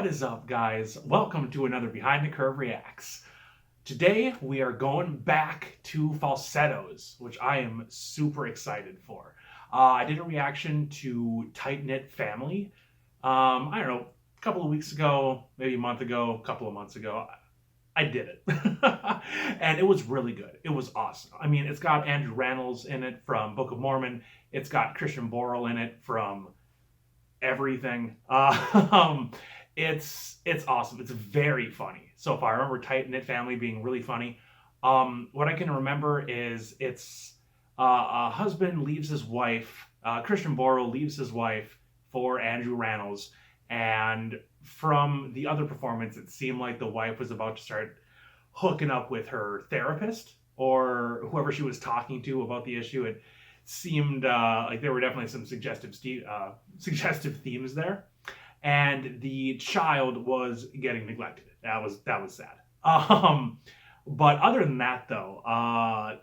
What is up, guys? Welcome to another Behind the Curve Reacts. Today, we are going back to Falsettos, which I am super excited for. I did a reaction to Tight Knit Family, I don't know, a couple of weeks ago, maybe a month ago, a couple of months ago. I did it. And it was really good. It was awesome. I mean, it's got Andrew Rannells in it from Book of Mormon. It's got Christian Borle in it from everything. It's awesome. It's very funny so far. I remember Tight Knit Family being really funny. What I can remember is it's a husband leaves his wife, Christian Borle leaves his wife for Andrew Rannells, and from the other performance, it seemed like the wife was about to start hooking up with her therapist or whoever she was talking to about the issue. It seemed like there were definitely some suggestive themes there, and the child was getting neglected. That was sad. But other than that, though,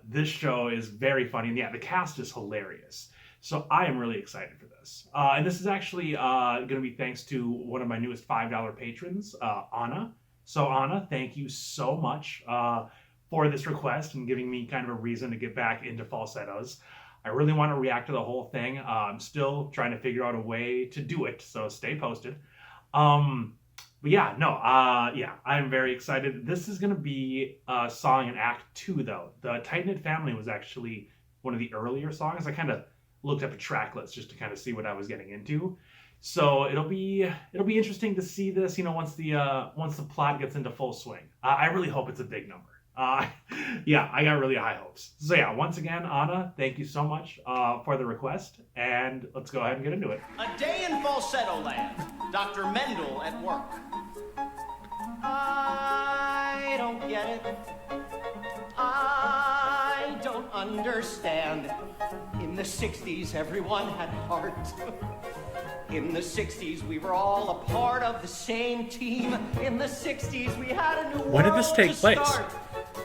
this show is very funny, and yeah, the cast is hilarious. So I am really excited for this. And this is actually going to be thanks to one of my newest $5 patrons, Anna. So Anna, thank you so much for this request and giving me kind of a reason to get back into falsettos. I really want to react to the whole thing. I'm still trying to figure out a way to do it, so stay posted. But yeah, no, yeah, I'm very excited. This is going to be song in Act 2, though. The Tight Knit Family was actually one of the earlier songs. I kind of looked up a track list just to kind of see what I was getting into. So it'll be interesting to see this, you know, once the plot gets into full swing. I really hope it's a big number. Yeah, I got really high hopes. So yeah, once again, Anna, thank you so much for the request, and let's go ahead and get into it. A day in falsetto land. Dr. Mendel at work. I don't get it. I don't understand. In the 60s, everyone had heart. In the 60s, we were all a part of the same team. In the 60s, we had a new world. When did this take place?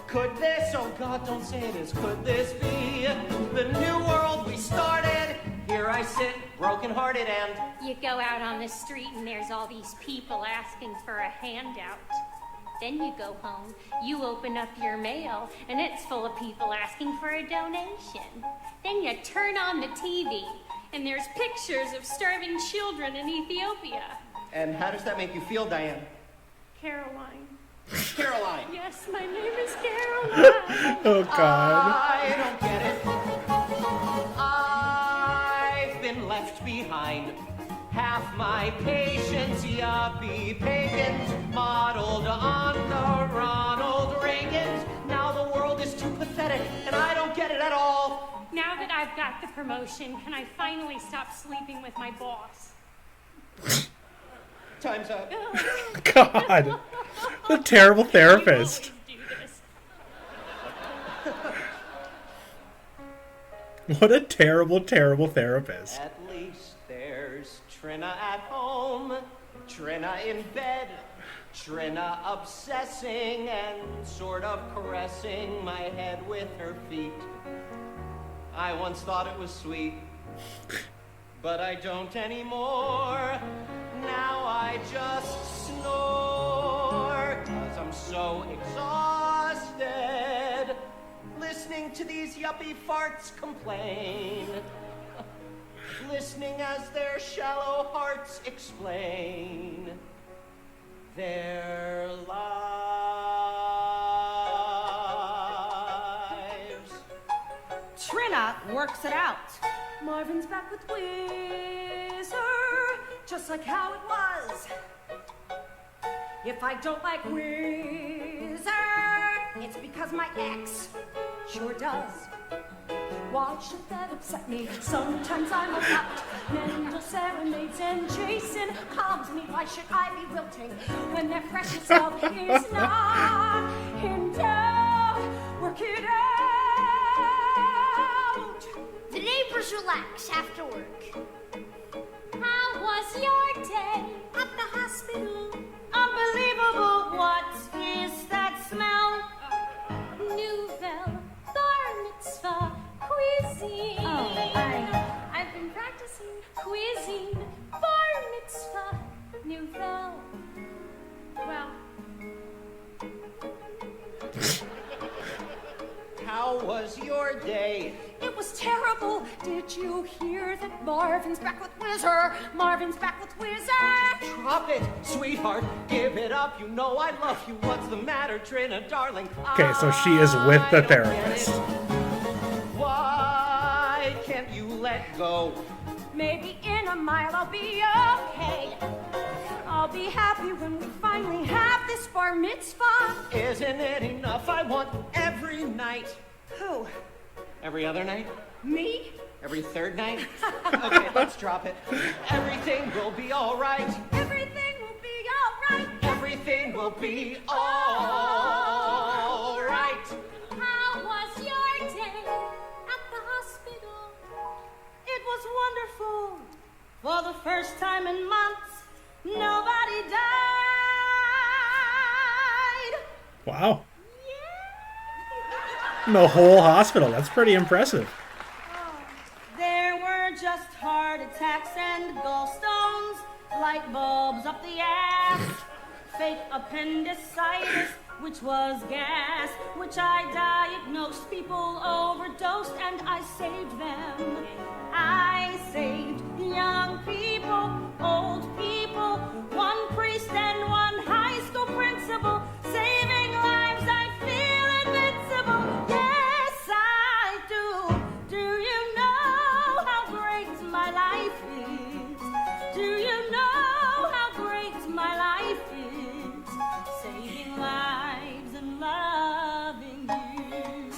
Could this, oh God, don't say this, could this be the new world we started? Here I sit, broken-hearted, and you go out on the street and there's all these people asking for a handout. Then you go home, you open up your mail, and it's full of people asking for a donation. Then you turn on the TV, and there's pictures of starving children in Ethiopia. And how does that make you feel, Diane? Caroline. Caroline. Yes, my name is Caroline. Oh, God. I don't get it. I've been left behind. Half my patients, yuppie pagans, modeled on the Ronald Reagans. Now the world is too pathetic, and I don't get it at all. Now that I've got the promotion, can I finally stop sleeping with my boss? Time's up. God. The terrible therapist. You always do this. What a terrible, terrible therapist. At least there's Trina at home, Trina in bed, Trina obsessing and sort of caressing my head with her feet. I once thought it was sweet, but I don't anymore. Now I just snore, 'cause I'm so exhausted, listening to these yuppie farts complain, listening as their shallow hearts explain their lives. Trina works it out. Marvin's back with Whizzer, just like how it was. If I don't like Whizzer, it's because my ex sure does. Why should that upset me? Sometimes I'm upset. Mendel serenades and Jason calms me. Why should I be wilting when their precious love is not in doubt? Work it out. The neighbors relax after work. How was your day At the hospital, Unbelievable, what is that smell? Nouvelle bar mitzvah cuisine. I've been practicing cuisine, bar mitzvah, nouvelle day. It was terrible. Did you hear that Marvin's back with Whizzer? Marvin's back with Whizzer. Drop it, sweetheart. Give it up. You know I love you. What's the matter, Trina, darling? Okay, so she is with the I don't get therapist. it. Why can't you let go? Maybe in a mile I'll be okay. I'll be happy when we finally have this bar mitzvah. Isn't it enough? I want every night. Who? Every other night? Me? Every third night? Okay, let's drop it. Everything will be all right. Everything will be all right. Everything will be all right. How was your day at the hospital? It was wonderful. For the first time in months, nobody died. Wow. The whole hospital. That's pretty impressive. There were just heart attacks and gallstones, light bulbs up the ass, fake appendicitis, which was gas, which I diagnosed. People overdosed and I saved them. I saved young people, old people, one priest and one high school principal, saving lives. I feel invincible. Yes, I do. Do you know how great my life is? Do you know how great my life is? Saving lives and loving you.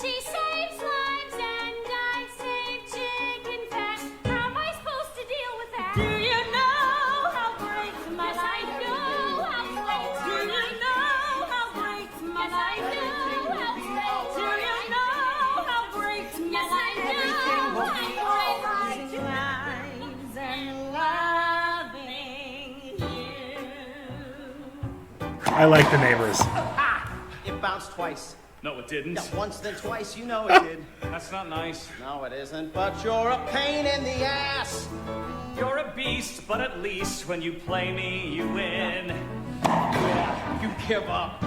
She saves lives and I save chicken fat. How am I supposed to deal with that? Do you know how great my Yes, I life do. How is? great Do my you life know how great my Yes, I life do. is? How great Do you know how great my Yes, I life do. is? Everything will be all right. Lives and loving you. I like the neighbors. Ah! It bounced twice. No, it didn't. Yeah, once then twice, you know it did. That's not nice. No, it isn't, but you're a pain in the ass. You're a beast, but at least when you play me, you win. Yeah, you give up.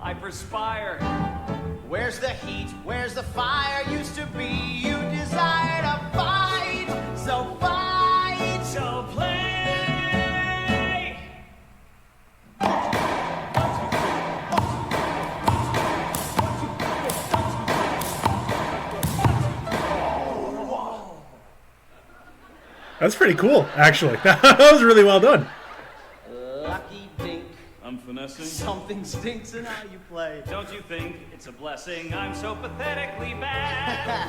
I perspire. Where's the heat? Where's the fire? Used to be you desire to fight. So fight. So play. That's pretty cool, actually. That was really well done. Lucky dink. I'm finessing. Something stinks in how you play. Don't you think it's a blessing? I'm so pathetically bad.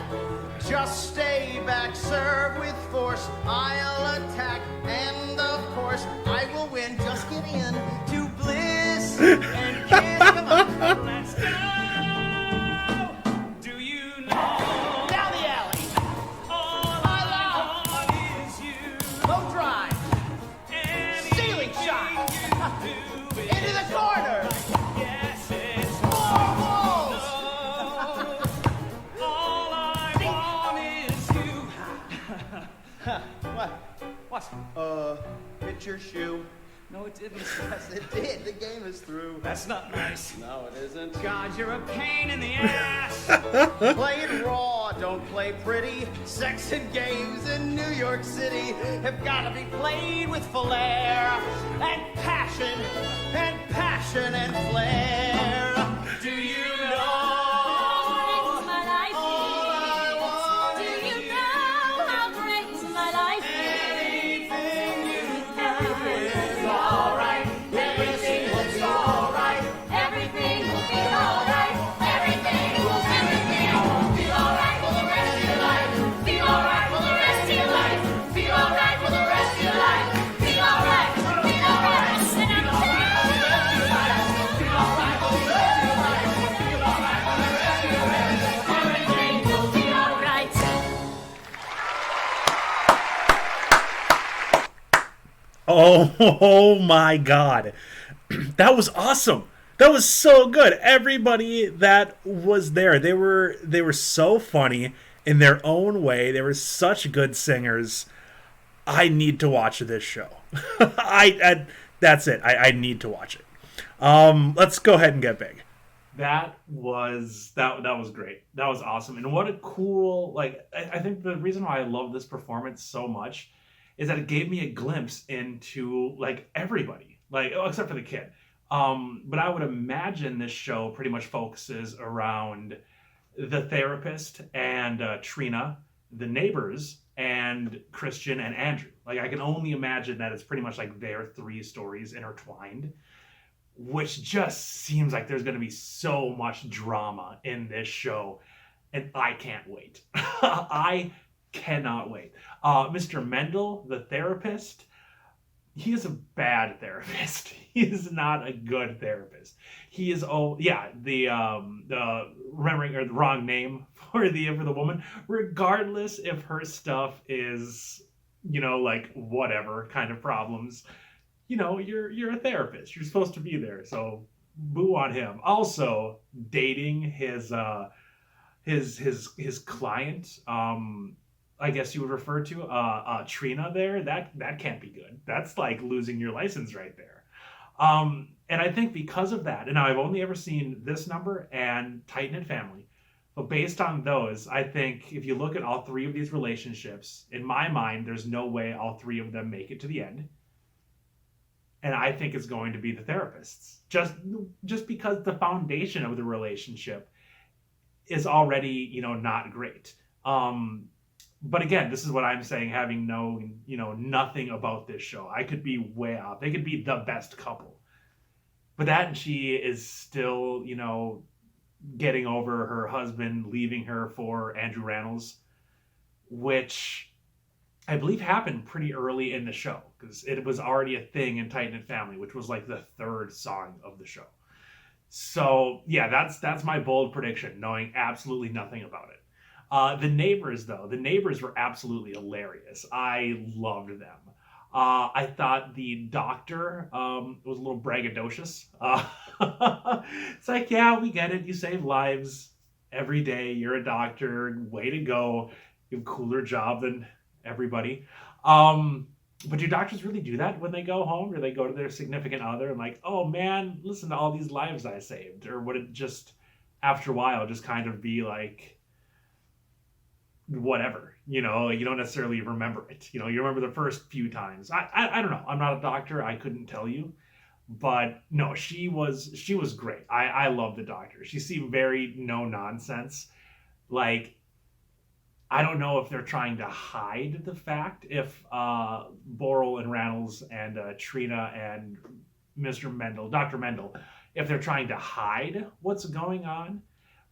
Just stay back, serve with force. I'll attack, and of course I will win. Just give in to bliss and kiss. Come on, Let's go. Do you know down the alley. all I want is you? Low drive. Ceiling shot. Into the corner. Yes, it's Four walls. all I want is you. What? What? Hit your shoe. No, it didn't. Yes, it did. The game is through. That's not nice. No, it isn't. God, you're a pain in the ass. Play it raw, don't play pretty. Sex and games in New York City have got to be played with flair and passion and flair. Do you know? My life All I want is. Do is you know how great my life is? anything you do is all right. Everything will be all right. Everything will be all right. Everything will be all right for the rest of your life. Feel all right for the rest of your life. Feel all right for the rest of your life. Feel all right. Feel all right. And I'm everything will be all right. Oh my God. That was awesome. That was so good. Everybody that was there, they were so funny in their own way. They were such good singers. I need to watch this show. That's it. I need to watch it. Let's go ahead and get big. That was great. That was awesome. And what a cool, like, I think the reason why I love this performance so much is that it gave me a glimpse into like everybody, like except for the kid. But I would imagine this show pretty much focuses around the therapist and Trina, the neighbors, and Christian and Andrew. Like I can only imagine that it's pretty much like their three stories intertwined, which just seems like there's going to be so much drama in this show, and I can't wait. I cannot wait. Mr. Mendel, the therapist, he is a bad therapist. He is not a good therapist. He is the remembering or the wrong name for the woman, regardless if her stuff is, like whatever kind of problems. You're a therapist. You're supposed to be there. So boo on him. Also dating his client, I guess you would refer to Trina there. That can't be good. That's like losing your license right there. And I think because of that, and now I've only ever seen this number and Tight Knit Family, but based on those, I think if you look at all three of these relationships, in my mind, there's no way all three of them make it to the end. And I think it's going to be the therapists, just because the foundation of the relationship is already, not great. But again, this is what I'm saying, having known, nothing about this show. I could be way off. They could be the best couple. But that and she is still, getting over her husband leaving her for Andrew Rannells, which I believe happened pretty early in the show because it was already a thing in Tight Knit Family, which was like the third song of the show. So yeah, that's my bold prediction, knowing absolutely nothing about it. The neighbors, though, were absolutely hilarious. I loved them. I thought the doctor was a little braggadocious. It's like, yeah, we get it. You save lives every day. You're a doctor. Way to go. You have a cooler job than everybody. But do doctors really do that when they go home? Or they go to their significant other and like, oh man, listen to all these lives I saved? Or would it just, after a while, just kind of be like, whatever, you don't necessarily remember it. You remember the first few times. I don't know. I'm not a doctor. I couldn't tell you. But no, she was great. I love the doctor. She seemed very no nonsense. Like, I don't know if they're trying to hide the fact if Borrell and Rannells and Trina and Mr. Mendel, Dr. Mendel, if they're trying to hide what's going on.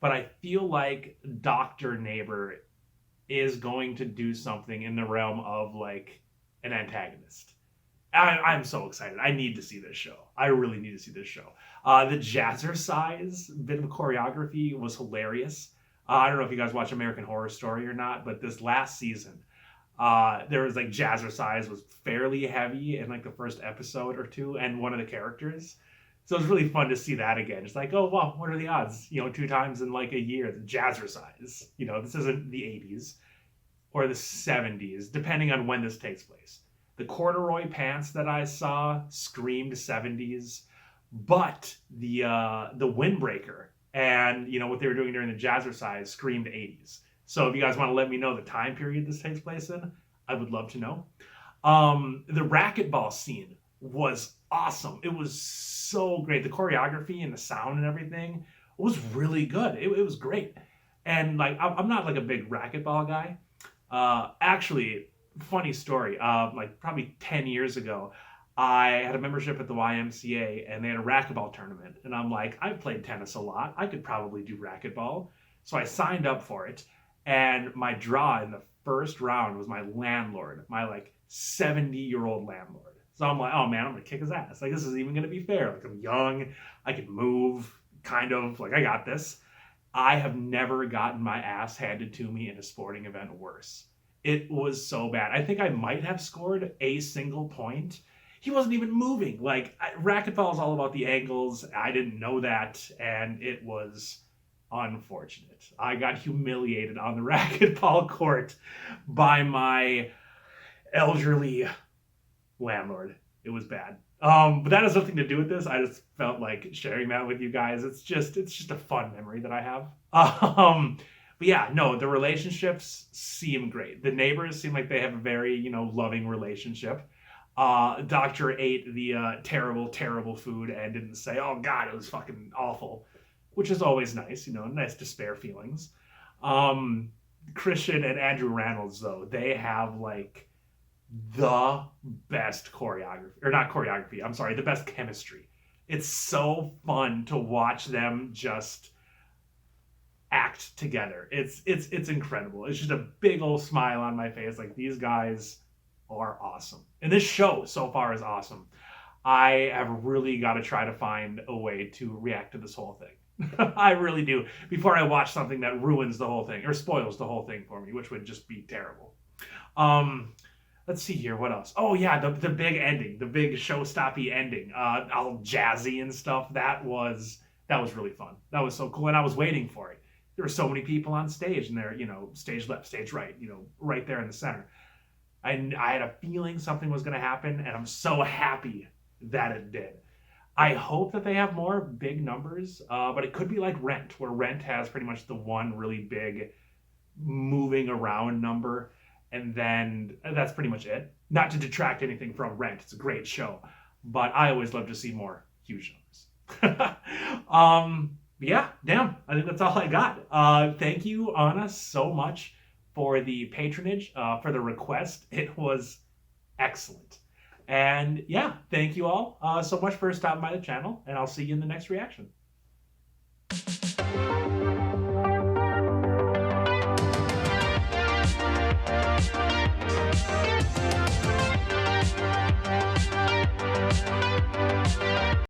But I feel like Dr. Neighbor is going to do something in the realm of like an antagonist. I'm so excited. I need to see this show. I really need to see this show. The Jazzercise bit of choreography was hilarious. I don't know if you guys watch American Horror Story or not, but this last season, there was like Jazzercise was fairly heavy in like the first episode or two, and one of the characters. So it was really fun to see that again. It's like, oh, wow, what are the odds? 2 times in like a year, the Jazzercise. This isn't the 80s or the 70s, depending on when this takes place. The corduroy pants that I saw screamed 70s, but the windbreaker and, what they were doing during the Jazzercise screamed 80s. So if you guys want to let me know the time period this takes place in, I would love to know. The racquetball scene was awesome. It was so great. The choreography and the sound and everything was really good. It was great. And like, I'm not like a big racquetball guy. Actually, funny story. Like probably 10 years ago, I had a membership at the YMCA and they had a racquetball tournament. And I'm like, I've played tennis a lot. I could probably do racquetball. So I signed up for it. And my draw in the first round was my landlord, my like 70-year-old landlord. So I'm like, oh man, I'm going to kick his ass. Like, this isn't even going to be fair. Like, I'm young. I can move. Kind of. Like, I got this. I have never gotten my ass handed to me in a sporting event worse. It was so bad. I think I might have scored a single point. He wasn't even moving. Like, racquetball is all about the angles. I didn't know that. And it was unfortunate. I got humiliated on the racquetball court by my elderly landlord. It was bad. But that has nothing to do with this. I just felt like sharing that with you guys. It's just a fun memory that I have. But yeah, no, the relationships seem great. The neighbors seem like they have a very, loving relationship. Doctor ate the terrible, terrible food and didn't say, "Oh God, it was fucking awful," which is always nice. Nice to spare feelings. Christian and Andrew Reynolds, though, they have like the best choreography, or not choreography. I'm sorry, the best chemistry. It's so fun to watch them just act together. It's incredible. It's just a big old smile on my face. Like, these guys are awesome. And this show so far is awesome. I have really got to try to find a way to react to this whole thing. I really do. Before I watch something that ruins the whole thing or spoils the whole thing for me, which would just be terrible. Let's see here. What else? Oh yeah, the big ending, the big showstoppy ending, all jazzy and stuff. That was really fun. That was so cool, and I was waiting for it. There were so many people on stage, and they're, stage left, stage right, right there in the center. I had a feeling something was going to happen, and I'm so happy that it did. I hope that they have more big numbers, but it could be like Rent, where Rent has pretty much the one really big moving around number, and then that's pretty much it. Not to detract anything from Rent, it's a great show, but I always love to see more huge numbers. Yeah, damn, I think that's all I got. Thank you, Anna, so much for the patronage, for the request. It was excellent. And yeah, thank you all so much for stopping by the channel, and I'll see you in the next reaction.